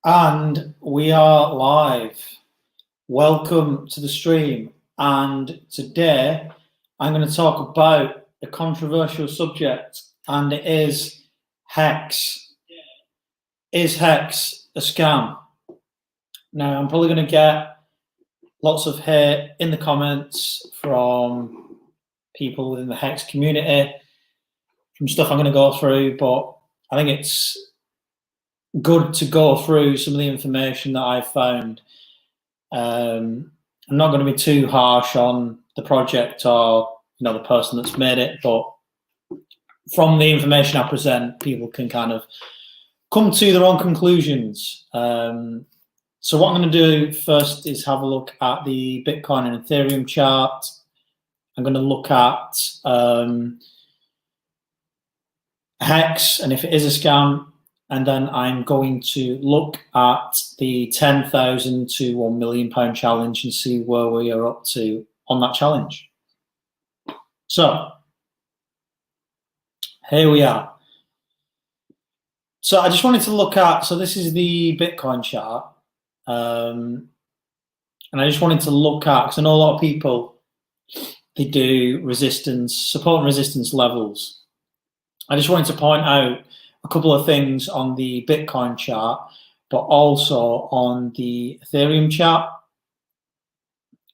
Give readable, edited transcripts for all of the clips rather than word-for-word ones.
And we are live. Welcome to the stream. And today I'm going to talk about a controversial subject, and it is Hex. Is Hex a scam? Now, I'm probably going to get lots of hate in the comments from people within the Hex community, from stuff I'm going to go through, but I think it's good to go through some of the information that I've found. I'm not going to be too harsh on the project or the person that's made it, but from the information I present, people can kind of come to their own conclusions. So what I'm going to do first is have a look at the Bitcoin and Ethereum chart. I'm going to look at Hex and if it is a scam. And then I'm going to look at the 10,000 to £1 million challenge and see where we are up to on that challenge. So here we are. So I just wanted to look at, so this is the Bitcoin chart. And I just wanted to look at, because I know a lot of people, they do resistance, support and resistance levels. I just wanted to point out a couple of things on the Bitcoin chart, but also on the Ethereum chart.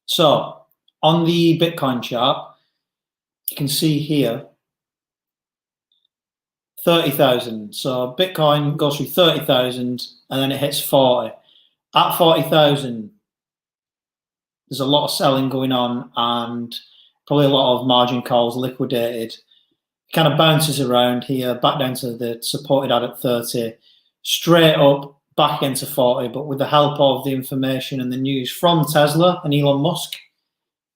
So on the Bitcoin chart, you can see here 30,000. So Bitcoin goes through 30,000 and then it hits 40. At 40,000, there's a lot of selling going on and probably a lot of margin calls liquidated. Kind of bounces around here, back down to the supported at 30, straight up, back into 40, but with the help of the information and the news from Tesla and Elon Musk,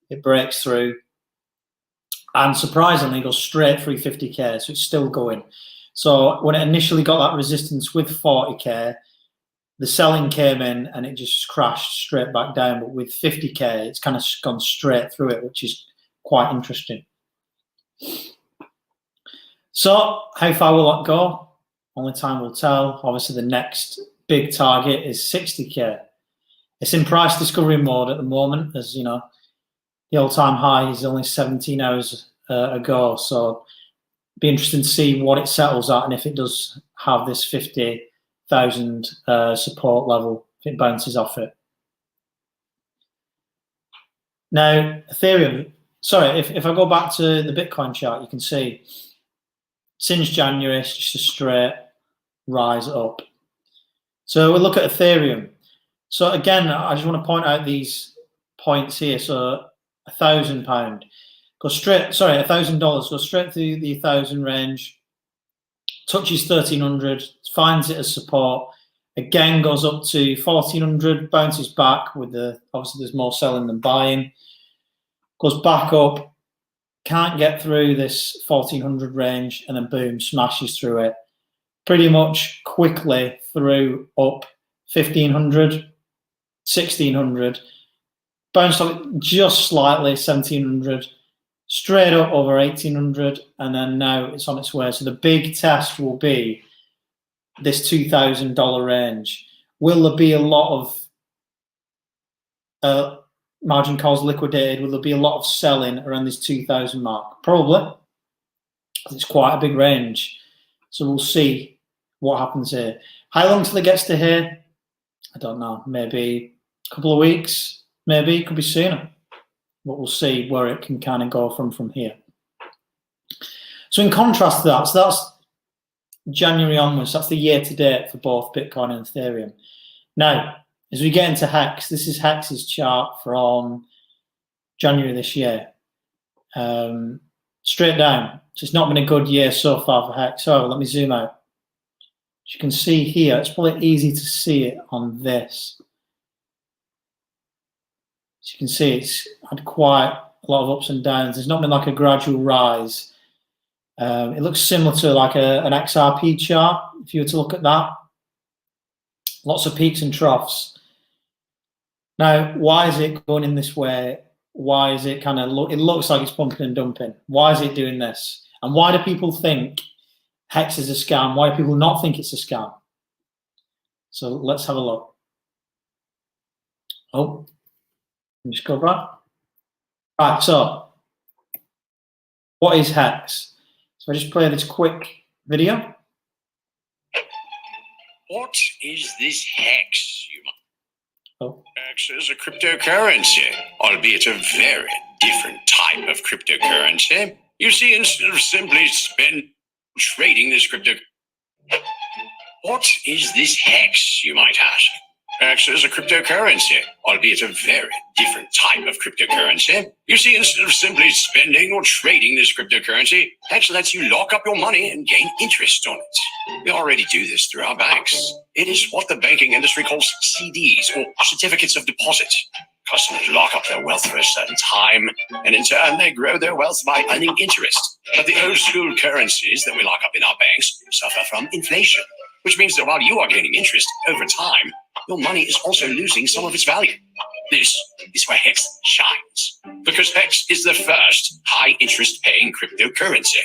it breaks through. And surprisingly, it goes straight through 50K, so it's still going. So when it initially got that resistance with 40K, the selling came in and it just crashed straight back down. But with 50K, it's kind of gone straight through it, which is quite interesting. So how far will that go? Only time will tell. Obviously, the next big target is 60K. It's in price discovery mode at the moment, as you know, the all-time high is only 17 hours ago. So it'll be interesting to see what it settles at and if it does have this 50,000 support level, if it bounces off it. Now, Ethereum, sorry, if I go back to the Bitcoin chart, you can see since January, it's just a straight rise up. So we'll look at Ethereum. So again, I just want to point out these points here. So £1,000 goes straight, sorry, $1,000 goes straight through the 1,000 range, touches 1,300, finds it as support, again goes up to 1,400, bounces back with the, obviously there's more selling than buying, goes back up, can't get through this 1,400 range, and then boom, smashes through it. Pretty much quickly through up 1,500, 1,600, bounced up just slightly, 1,700, straight up over 1,800, and then now it's on its way. So the big test will be this $2,000 range. Will there be a lot of margin calls liquidated? Will there be a lot of selling around this 2,000 mark? Probably. It's quite a big range. So we'll see what happens here. How long till it gets to here? I don't know. Maybe a couple of weeks. Maybe it could be sooner. But we'll see where it can kind of go from here. So in contrast to that, so that's January onwards. That's the year to date for both Bitcoin and Ethereum. Now, as we get into Hex, this is Hex's chart from January this year. Straight down. So it's not been a good year so far for Hex. So let me zoom out. As you can see here, it's probably easy to see it on this. As you can see, it's had quite a lot of ups and downs. There's not been like a gradual rise. It looks similar to like an XRP chart, if you were to look at that. Lots of peaks and troughs. Now, why is it going in this way? Why is it kind of it looks like it's pumping and dumping? Why is it doing this? And why do people think Hex is a scam? Why do people not think it's a scam? So let's have a look. Oh, just go back. Right, so what is Hex? So I just play this quick video. What is this Hex, you might? Oh. Hex is a cryptocurrency, albeit a very different type of cryptocurrency. You see, instead of simply trading this crypto... What is this Hex, you might ask? Hex is a cryptocurrency, albeit a very different type of cryptocurrency. You see, instead of simply spending or trading this cryptocurrency, Hex lets you lock up your money and gain interest on it. We already do this through our banks. It is what the banking industry calls CDs, or certificates of deposit. Customers lock up their wealth for a certain time, and in turn, they grow their wealth by earning interest. But the old school currencies that we lock up in our banks suffer from inflation, which means that while you are gaining interest over time, your money is also losing some of its value. This is where Hex shines, because Hex is the first high-interest paying cryptocurrency.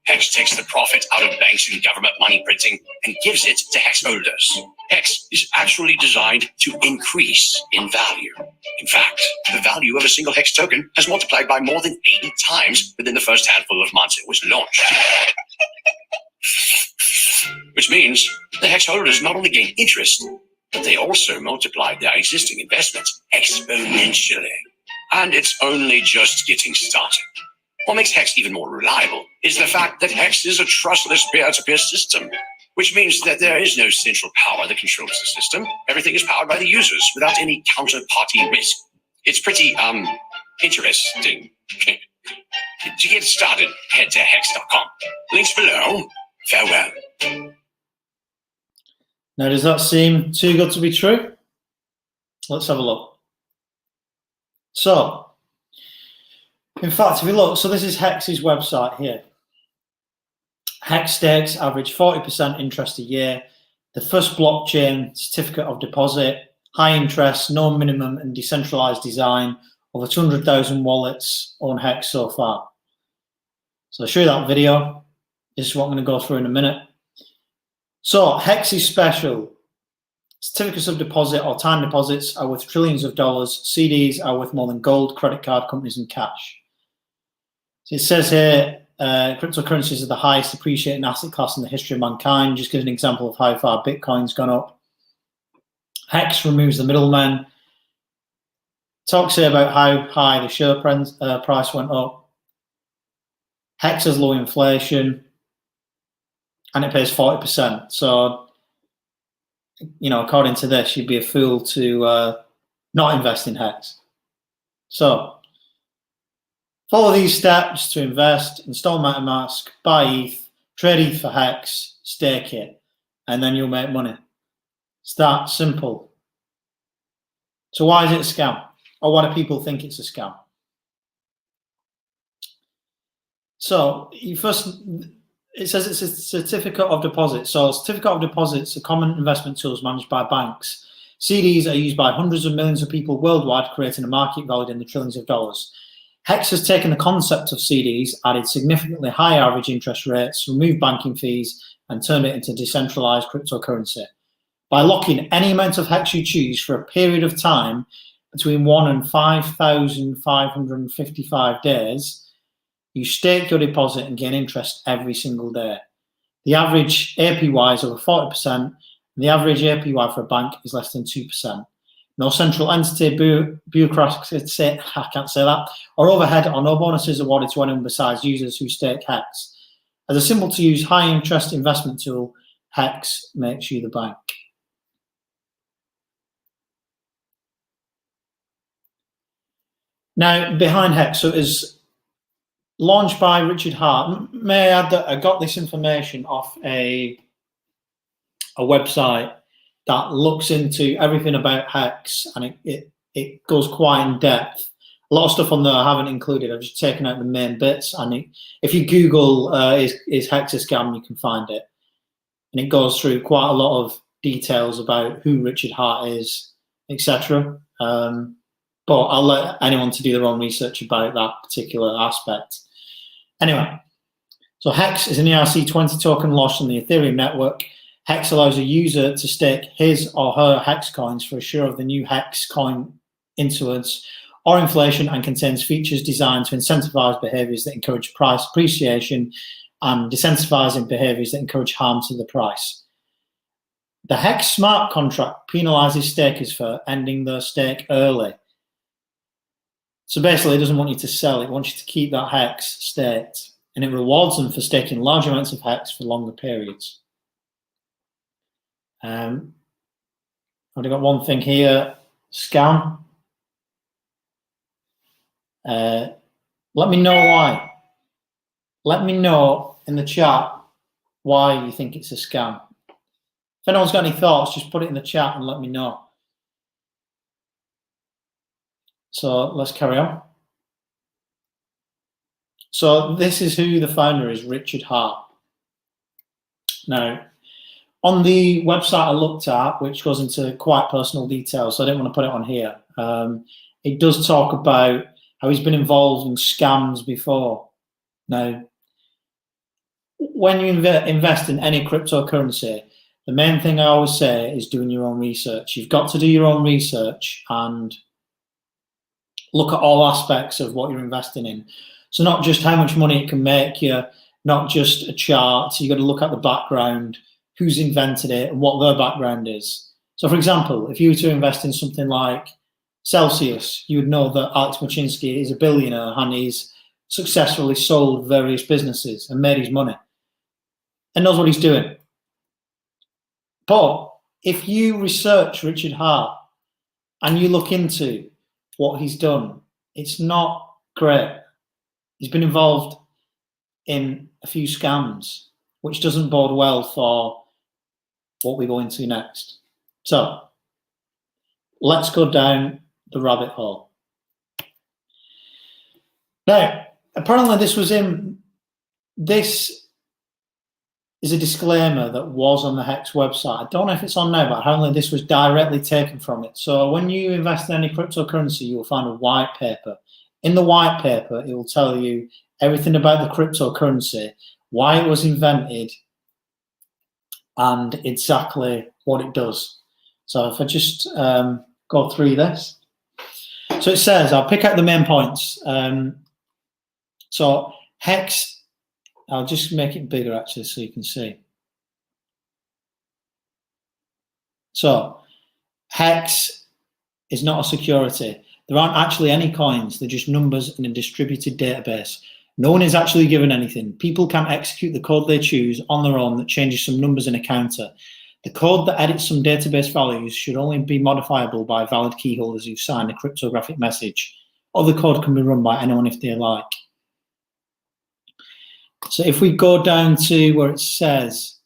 Hex takes the profit out of banks and government money printing and gives it to Hex holders. Hex is actually designed to increase in value. In fact, the value of a single Hex token has multiplied by more than 80 times within the first handful of months it was launched. Which means the Hex holders not only gain interest, but they also multiplied their existing investments exponentially. And it's only just getting started. What makes Hex even more reliable is the fact that Hex is a trustless peer-to-peer system, which means that there is no central power that controls the system. Everything is powered by the users without any counterparty risk. It's pretty, interesting. To get started, head to hex.com. Links below. Farewell. Now, does that seem too good to be true? Let's have a look. So, in fact, if you look, so this is Hex's website here. Hex stakes average 40% interest a year. The first blockchain certificate of deposit, high interest, no minimum and decentralized design. Over 200,000 wallets on Hex so far. So I'll show you that video. This is what I'm going to go through in a minute. So Hex is special. Certificates of deposit or time deposits are worth trillions of dollars. CDs are worth more than gold, credit card companies, and cash. So it says here, cryptocurrencies are the highest appreciating asset class in the history of mankind. Just give an example of how far Bitcoin's gone up. Hex removes the middlemen. Talks here about how high the share price went up. Hex has low inflation. And it pays 40%. So, you know, according to this, you'd be a fool to not invest in Hex. So, follow these steps to invest, install MetaMask, buy ETH, trade ETH for Hex, stake it, and then you'll make money. It's that simple. So why is it a scam? Or why do people think it's a scam? So, it says it's a certificate of deposit. So certificate of deposits are common investment tools managed by banks. CDs are used by hundreds of millions of people worldwide, creating a market valued in the trillions of dollars. Hex has taken the concept of CDs, added significantly higher average interest rates, removed banking fees, and turned it into decentralized cryptocurrency. By locking any amount of Hex you choose for a period of time between 1 and 5,555 days, you stake your deposit and gain interest every single day. The average APY is over 40%, and the average APY for a bank is less than 2%. No central entity, bureaucracy, I can't say that, or overhead or no bonuses awarded to anyone besides users who stake Hex. As a simple to use high interest investment tool, Hex makes you the bank. Now, behind Hex, so it is launched by Richard Hart. May I add that I got this information off a website that looks into everything about Hex, and it goes quite in depth. A lot of stuff on there I haven't included. I've just taken out the main bits, and if you Google is Hex a Scam, you can find it. And it goes through quite a lot of details about who Richard Hart is, etc. But I'll let anyone to do their own research about that particular aspect. Anyway, so Hex is an ERC20 token launched on the Ethereum network. Hex allows a user to stake his or her Hex coins for a share of the new Hex coin issuance or inflation, and contains features designed to incentivize behaviors that encourage price appreciation and disincentivizing behaviors that encourage harm to the price. The Hex smart contract penalizes stakers for ending their stake early. So basically, it doesn't want you to sell, it wants you to keep that Hex staked, and it rewards them for staking large amounts of Hex for longer periods. I've only got one thing here, scam. Let me know why. Let me know in the chat why you think it's a scam. If anyone's got any thoughts, just put it in the chat and let me know. So let's carry on. So this is who the founder is, Richard Hart. Now, on the website I looked at, which goes into quite personal details, so I didn't want to put it on here, it does talk about how he's been involved in scams before. Now, when you invest in any cryptocurrency, the main thing I always say is doing your own research. You've got to do your own research and look at all aspects of what you're investing in. So not just how much money it can make you, not just a chart. So you've got to look at the background, who's invented it, and what their background is. So for example, if you were to invest in something like Celsius, you would know that Alex Machinsky is a billionaire and he's successfully sold various businesses and made his money and knows what he's doing. But if you research Richard Hart and you look into what he's done, it's not great. He's been involved in a few scams, which doesn't bode well for what we go into next. So let's go down the rabbit hole. Now, apparently this is a disclaimer that was on the Hex website. I don't know if it's on now, but apparently this was directly taken from it. So when you invest in any cryptocurrency, you will find a white paper. In the white paper, it will tell you everything about the cryptocurrency, why it was invented, and exactly what it does. So if I just go through this. So it says, I'll pick out the main points. So Hex, I'll just make it bigger actually so you can see. So Hex is not a security. There aren't actually any coins. They're just numbers in a distributed database. No one is actually given anything. People can execute the code they choose on their own that changes some numbers in a counter. The code that edits some database values should only be modifiable by valid key holders who've signed a cryptographic message. Other code can be run by anyone if they like. So if we go down to where it says,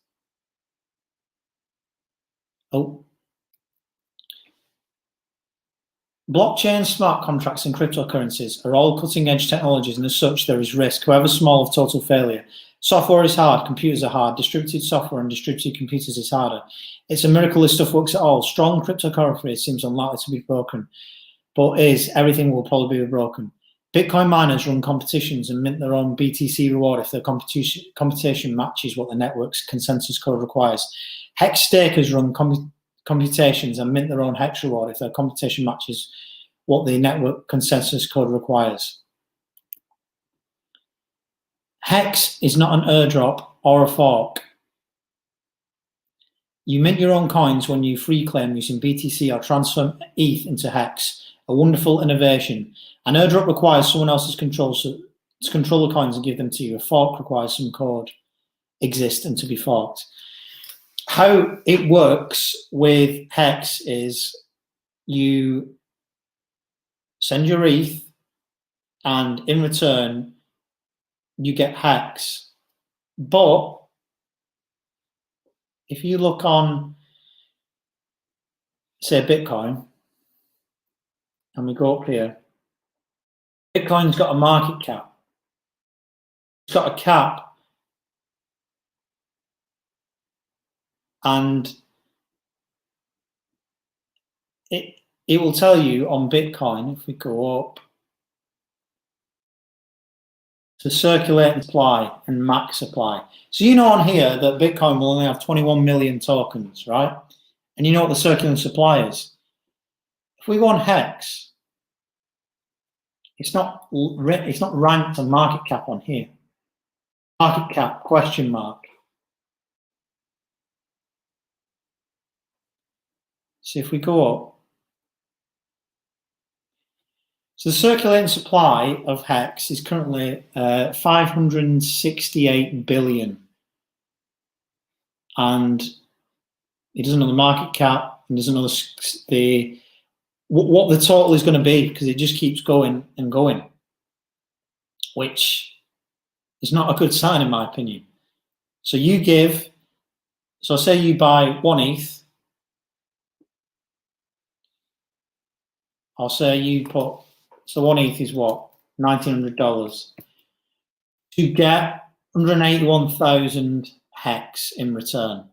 blockchain, smart contracts, and cryptocurrencies are all cutting-edge technologies, and as such, there is risk, however small, of total failure. Software is hard, computers are hard, distributed software and distributed computers is harder. It's a miracle this stuff works at all. Strong cryptocurrency seems unlikely to be broken, but everything will probably be broken. Bitcoin miners run competitions and mint their own BTC reward if their computation matches what the network's consensus code requires. Hex stakers run computations and mint their own Hex reward if their computation matches what the network consensus code requires. Hex is not an airdrop or a fork. You mint your own coins when you free claim using BTC or transfer ETH into Hex, a wonderful innovation. An airdrop requires someone else's control to control the coins and give them to you. A fork requires some code exist and to be forked. How it works with Hex is you send your ETH and in return you get Hex. But if you look on, say, Bitcoin, and we go up here, Bitcoin's got a market cap. It's got a cap. And it will tell you on Bitcoin, if we go up, to circulate and supply and max supply. So you know on here that Bitcoin will only have 21 million tokens, right? And you know what the circulating supply is. If we go on Hex, it's not ranked on market cap on here. Market cap question mark. So if we go up, so the circulating supply of Hex is currently 568 billion. And it doesn't know the market cap, and doesn't know what the total is going to be, because it just keeps going and going, which is not a good sign in my opinion. So so say you buy 1 ETH, I'll say you put, so 1 ETH is what? $1,900. To get 181,000 Hex in return.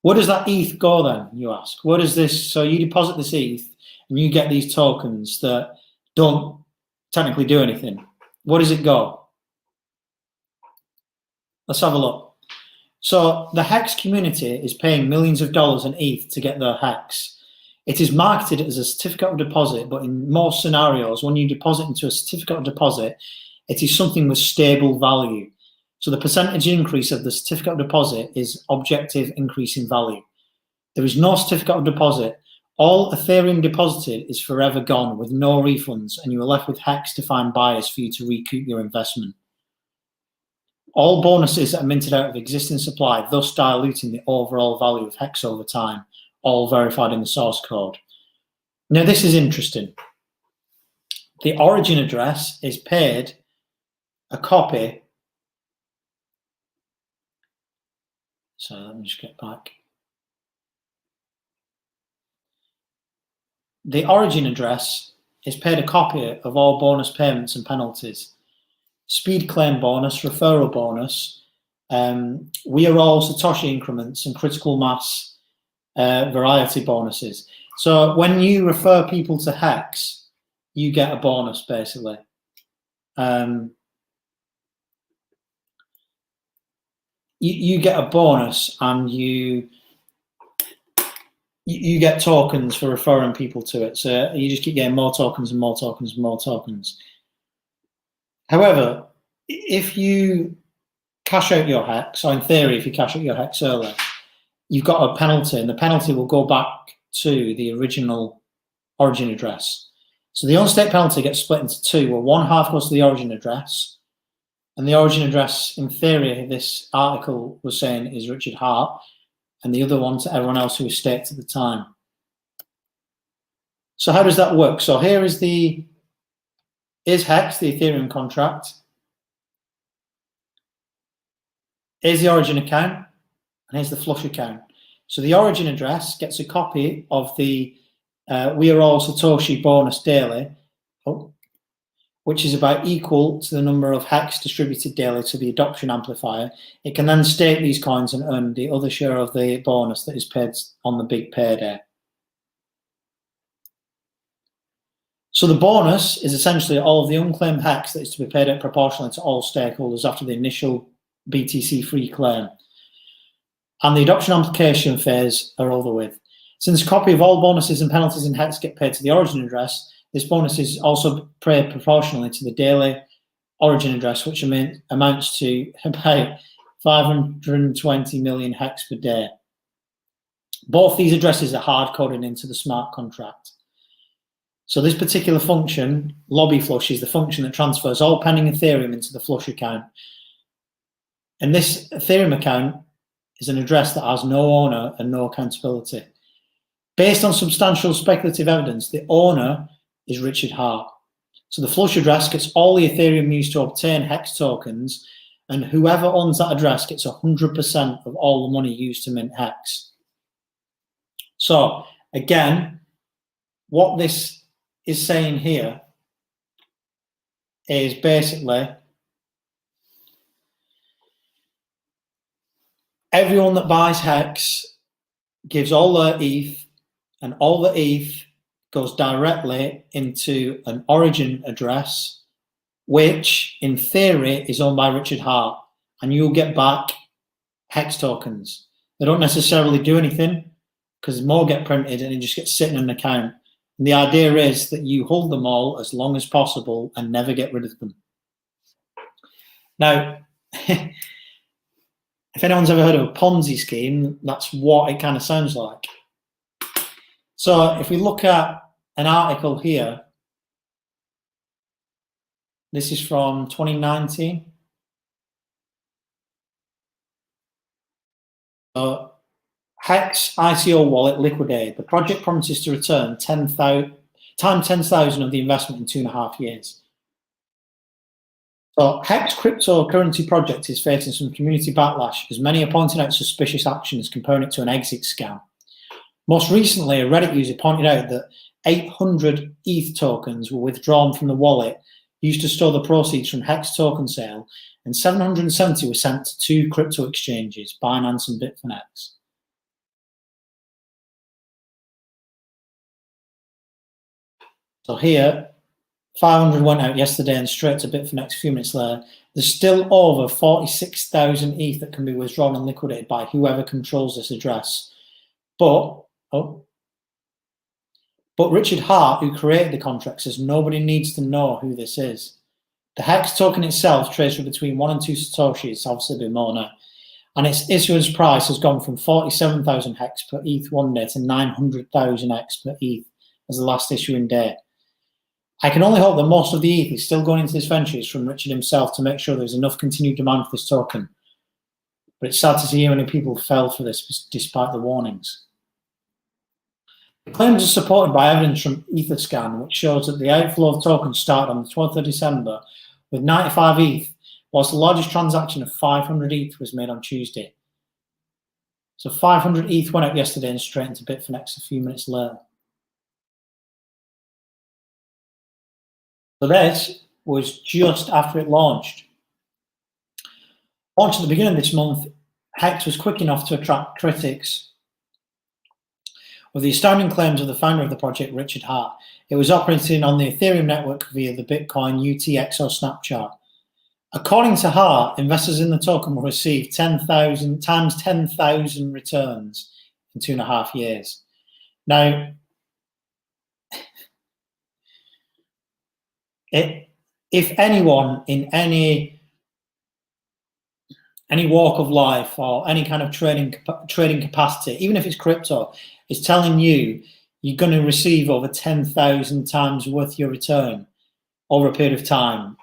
Where does that ETH go then, you ask? Where does this, so you deposit this ETH and you get these tokens that don't technically do anything. Where does it go? Let's have a look. So the Hex community is paying millions of dollars in ETH to get their Hex. It is marketed as a certificate of deposit, but in most scenarios, when you deposit into a certificate of deposit, it is something with stable value. So the percentage increase of the certificate of deposit is objective increase in value. There is no certificate of deposit. All Ethereum deposited is forever gone with no refunds, and you are left with Hex to find buyers for you to recoup your investment. All bonuses that are minted out of existing supply, thus diluting the overall value of Hex over time, all verified in the source code. Now this is interesting. The origin address is paid a copy. So let me just get back. The origin address is paid a copy of all bonus payments and penalties. Speed claim bonus, referral bonus, we are all Satoshi increments and critical mass variety bonuses. So when you refer people to Hex, you get a bonus basically. You get a bonus, and you get tokens for referring people to it. So you just keep getting more tokens and more tokens and more tokens. However, if you cash out your Hex, so in theory, if you cash out your Hex early, you've got a penalty, and the penalty will go back to the original origin address. So the on-stake penalty gets split into two, where one half goes to the origin address, and the origin address, in theory, this article was saying is Richard Hart, and the other one to everyone else who was staked at the time. So how does that work? So here is Hex, the Ethereum contract. Here's the origin account, and here's the flush account. So the origin address gets a copy of the We Are All Satoshi bonus daily, which is about equal to the number of Hex distributed daily to the adoption amplifier. It can then stake these coins and earn the other share of the bonus that is paid on the big payday. So the bonus is essentially all of the unclaimed Hex that is to be paid out proportionally to all stakeholders after the initial BTC free claim. And the adoption application phase are over with. Since a copy of all bonuses and penalties in Hex get paid to the origin address, this bonus is also paid proportionally to the daily origin address, which amounts to about 520 million Hex per day. Both these addresses are hard-coded into the smart contract. So this particular function, lobby flush, is the function that transfers all pending Ethereum into the flush account. And this Ethereum account is an address that has no owner and no accountability. Based on substantial speculative evidence, the owner is Richard Hart. So the flush address gets all the Ethereum used to obtain Hex tokens, and whoever owns that address gets 100% of all the money used to mint Hex. So again, what this is saying here is basically everyone that buys Hex gives all their ETH, and all the ETH goes directly into an origin address, which in theory is owned by Richard Hart, and you'll get back Hex tokens. They don't necessarily do anything because more get printed and it just gets sitting in an account. And the idea is that you hold them all as long as possible and never get rid of them. Now, if anyone's ever heard of a Ponzi scheme, that's what it kind of sounds like. So if we look at an article here, this is from 2019. So Hex ICO wallet liquidated. The project promises to return 10,000 of the investment in 2.5 years. So Hex cryptocurrency project is facing some community backlash as many are pointing out suspicious actions comparing it to an exit scam. Most recently, a Reddit user pointed out that 800 ETH tokens were withdrawn from the wallet used to store the proceeds from Hex token sale, and 770 were sent to 2 crypto exchanges, Binance and Bitfinex. So here, 500 went out yesterday and straight to Bitfinex a few minutes later. There's still over 46,000 ETH that can be withdrawn and liquidated by whoever controls this address. But Richard Hart, who created the contract, says nobody needs to know who this is. The Hex token itself trades for between 1 and 2 Satoshis, obviously a bit more now, and its issuance price has gone from 47,000 Hex per ETH one day to 900,000 Hex per ETH as the last issuing day. I can only hope that most of the ETH is still going into this venture from Richard himself to make sure there's enough continued demand for this token. But it's sad to see how many people fell for this despite the warnings. The claims are supported by evidence from Etherscan, which shows that the outflow of tokens started on the 12th of December with 95 ETH, whilst the largest transaction of 500 ETH was made on Tuesday. So 500 ETH went out yesterday and straight into Bitfinex a few minutes later. So this was just after it launched. Launched at the beginning of this month, Hex was quick enough to attract critics with the astounding claims of the founder of the project, Richard Hart. It was operating on the Ethereum network via the Bitcoin UTXO snapshot. According to Hart, investors in the token will receive 10,000 times 10,000 returns in 2.5 years. Now, if anyone in any walk of life or any kind of trading capacity, even if it's crypto, is telling you you're going to receive over 10,000 times worth your return over a period of time,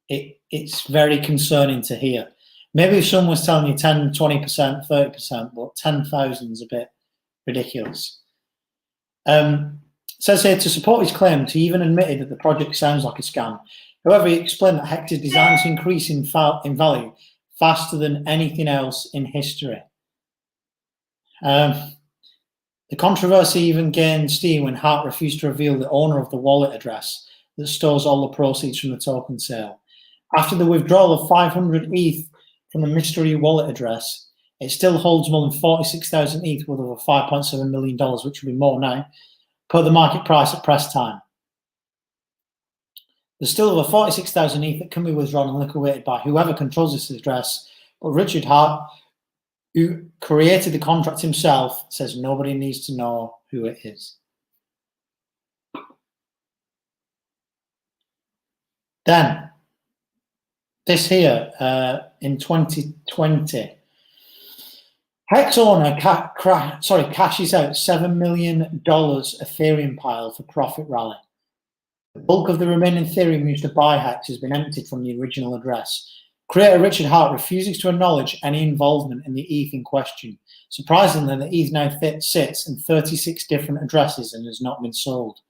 it's very concerning to hear. Maybe if someone was telling you 10, 20%, 30%, but 10,000 is a bit ridiculous. Says here, to support his claims, he even admitted that the project sounds like a scam. However, he explained that Hex is designed to increase in value faster than anything else in history. The controversy even gained steam when Hart refused to reveal the owner of the wallet address that stores all the proceeds from the token sale. After the withdrawal of 500 ETH from the mystery wallet address, it still holds more than 46,000 ETH worth over $5.7 million, which will be more now, per the market price at press time. There's still over 46,000 ETH that can be withdrawn and liquidated by whoever controls this address, but Richard Hart, who created the contract himself, says nobody needs to know who it is. Then, this here, in 2020, Hex owner cashes out $7 million Ethereum pile for profit rally. The bulk of the remaining Ethereum used to buy Hex has been emptied from the original address. Creator Richard Hart refuses to acknowledge any involvement in the ETH in question. Surprisingly, the ETH now sits in 36 different addresses and has not been sold.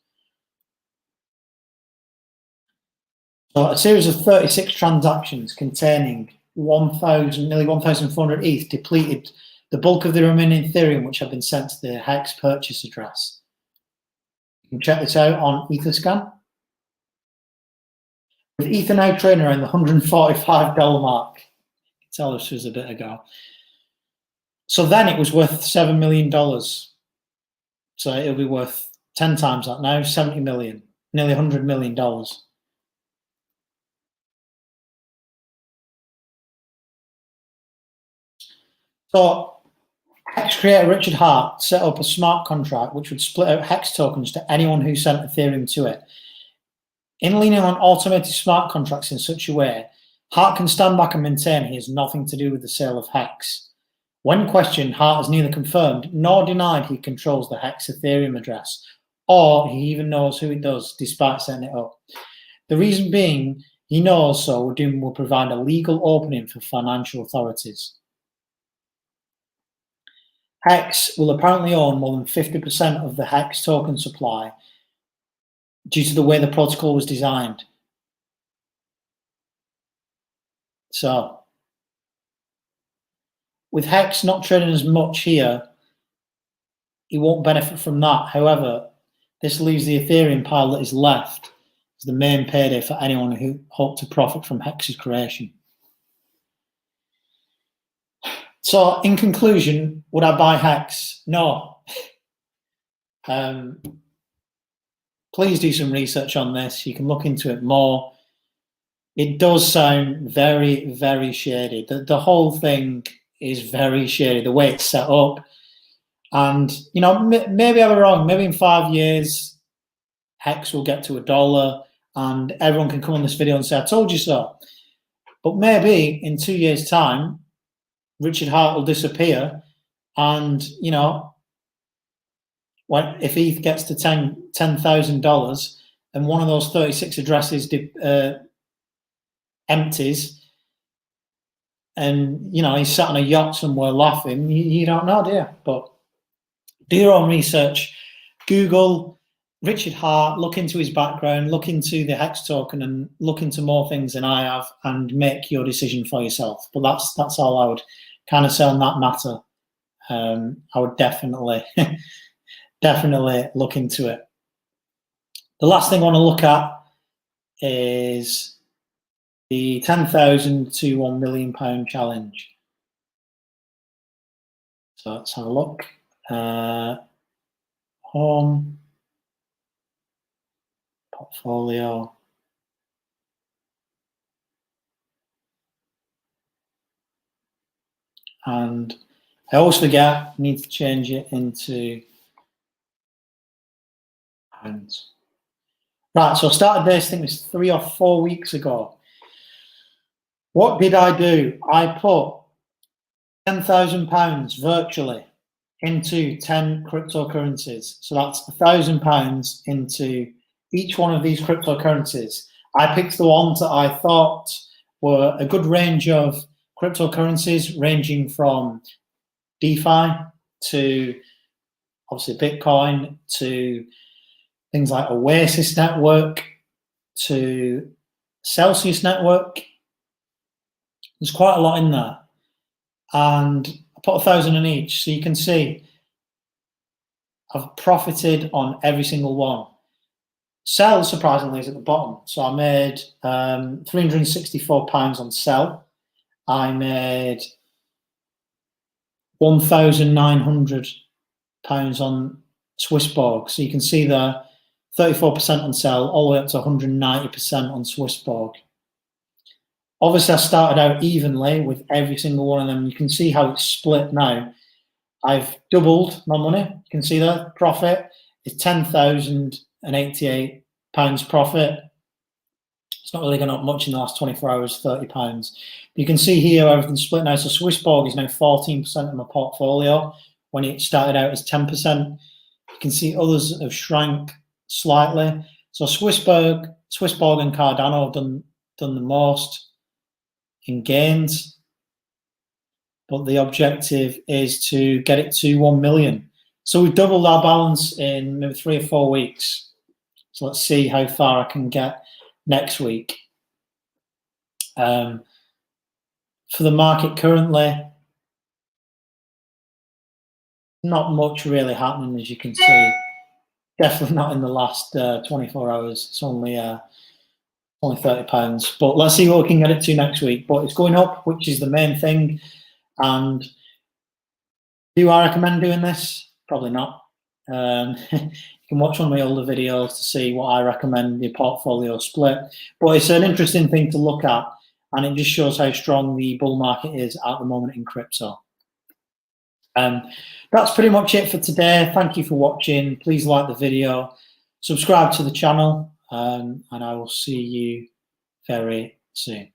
So a series of 36 transactions containing nearly 1,400 ETH depleted the bulk of the remaining Ethereum, which had been sent to the Hex purchase address. You can check this out on Etherscan. With Ether now trading around the $145 mark. You can tell this was a bit ago. So then it was worth $7 million. So it'll be worth 10 times that now, 70 million, nearly $100 million. So Hex creator Richard Hart set up a smart contract which would split out Hex tokens to anyone who sent Ethereum to it. In leaning on automated smart contracts in such a way, Hart can stand back and maintain he has nothing to do with the sale of Hex. When questioned, Hart has neither confirmed nor denied he controls the Hex Ethereum address, or he even knows who it does, despite setting it up. The reason being, he knows so will provide a legal opening for financial authorities. Hex will apparently own more than 50% of the Hex token supply due to the way the protocol was designed. So, with Hex not trading as much here, he won't benefit from that. However, this leaves the Ethereum pile that is left as the main payday for anyone who hoped to profit from Hex's creation. So, in conclusion, would I buy Hex? No. Please do some research on this. You can look into it more. It does sound very, very shady. The whole thing is very shady, the way it's set up. And, you know, maybe I'm wrong. Maybe in 5 years, Hex will get to $1 and everyone can come on this video and say, I told you so. But maybe in 2 years' time, Richard Hart will disappear, and you know, if ETH gets to $10,000 and one of those 36 addresses empties, and you know he's sat on a yacht somewhere laughing, you don't know, do you? But do your own research. Google Richard Hart, look into his background, look into the Hex token, and look into more things than I have, and make your decision for yourself. But that's all I would kind of say on that matter. I would definitely look into it. The last thing I want to look at is the 10,000 to £1 million challenge. So let's have a look. Home, portfolio. And I always forget, I need to change it into pounds. Right, so I started this, I think it was 3 or 4 weeks ago. What did I do? I put £10,000 virtually into 10 cryptocurrencies. So that's £1,000 into each one of these cryptocurrencies. I picked the ones that I thought were a good range of cryptocurrencies, ranging from DeFi to obviously Bitcoin, to things like Oasis Network, to Celsius Network. There's quite a lot in there. And I put 1,000 in each. So you can see I've profited on every single one. Sell, surprisingly, is at the bottom. So I made £364 on sell. I made £1,900 on Swissborg. So you can see there, 34% on sell, all the way up to 190% on Swissborg. Obviously, I started out evenly with every single one of them. You can see how it's split now. I've doubled my money. You can see that profit is £10,088 profit. It's not really gone up much in the last 24 hours, £30. You can see here everything's split now. So Swissborg is now 14% of my portfolio when it started out as 10%. You can see others have shrank slightly. So Swissborg and Cardano have done the most in gains, but the objective is to get it to 1 million. So we've doubled our balance in maybe 3 or 4 weeks. So let's see how far I can get next week. For the market currently, not much really happening, as you can see. Definitely not in the last 24 hours. It's only £30. But let's see what we can get it to next week. But it's going up, which is the main thing. And do I recommend doing this? Probably not. You can watch one of my older videos to see what I recommend the portfolio split. But it's an interesting thing to look at, and it just shows how strong the bull market is at the moment in crypto. That's pretty much it for today. Thank you for watching. Please like the video, subscribe to the channel, and I will see you very soon.